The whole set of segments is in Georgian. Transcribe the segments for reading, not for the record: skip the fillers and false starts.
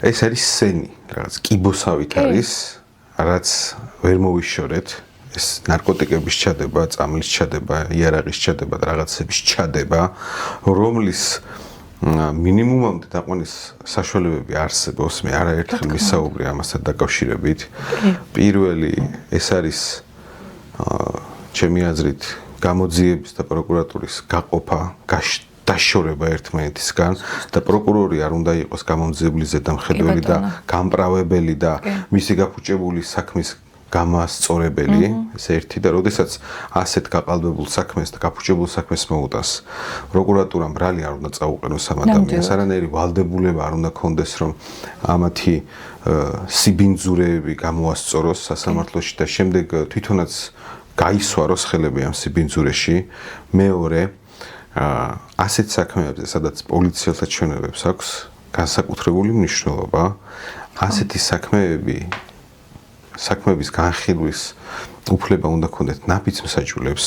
ეს არის სენი, რაღაც კიბოსავით არის, რაც ვერ მოვიშორეთ. ეს ნარკოტიკების ჩადება, წამლის ჩადება, იარაღის ჩადება და რაღაცების ჩადება, რომლის მინიმუმამდე დაყვანის საშუალებები არსებობს. მე არაერთხელ ვისაუბრე ამასთან დაკავშირებით. პირველი ეს არის ჩემი აზრით გამოძიების და პროკურატურის გაყოფა, დაშორება ერთმანეთისგან და პროკურორი არ უნდა იყოს გამომძიებლის ზედამხედველი და გამправებელი და მისი გაფუჭებული საქმის გამასწორებელი, ეს ერთი და როდესაც ასეთ გაყალბებულ საქმეს და გაფუჭებულ საქმეს მოუტანს პროკურატურამ ბრალი არ უნდა წაუყენოს ამ ადამიანს, არანაირი ვალდებულება არ უნდა კონდეს, რომ ამათი სიბინძურეები გამოასწოროს სასამართლოში და შემდეგ თვითონაც გაისვაროს ხელები ამ სიბინძურეში. მეორე ასეთ საქმეებზე, სადაც პოლიციელთა ჩვენებებს აქვს განსაკუთრებული მნიშვნელობა, ასეთი საქმეების განხილვის უფლება უნდა ქონდეთ ნაბიჯ მსაჯულებს,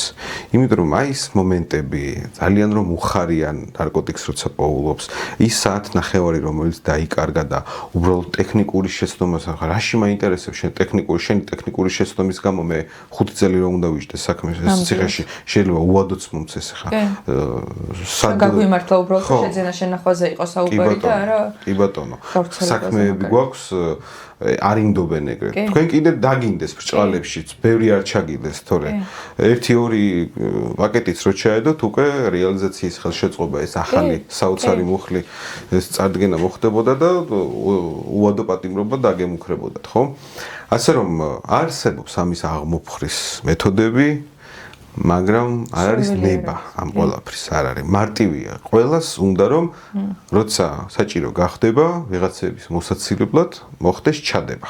იმიტომ რომ აი ეს მომენტები ძალიან რომ უხარიან ნარკოტიკს როცა პოულობს, ის საათნახევარი რომელიც დაიკარგა და უბრალოდ ტექნიკური შეცდომა, რაში მაინტერესებს შენი ტექნიკური შეცდომის გამო მე 5 წელი რომ უნდა ვიждდე საქმეს ეს ციხეში, შეიძლება უადოც მომწეს ხა. გაგვიმართლა უბრალოდ შეძენა შენახვაზე იყო საუბარი და არა. კი ბატონო. საქმეები გვაქვს არინდობენ ეგრეთ. თქვენ კიდე დაგინდეს ბრჭყალებშიც, ბევრი არ ჩაგიდეს, თორე 1-2 პაკეტიც რო ჩაედოთ, უკვე რეალიზაციის ხელშეწყობა ეს ახალი საოცარი მუხლი ეს წარდგენა მოხდებოდა და უადო პატიმრობა დაგემუქრებოდათ, ხო? ასე რომ არსებობს ამის აღმოფხრის მეთოდები, მაგრამ არ არის ნება ამ ყველაფრის, არ არის. მარტივია. ყველას უნდა რომ როცა საჭირო გახდება ვიღაცების მოსაცილებლად მოხდეს ჩადება.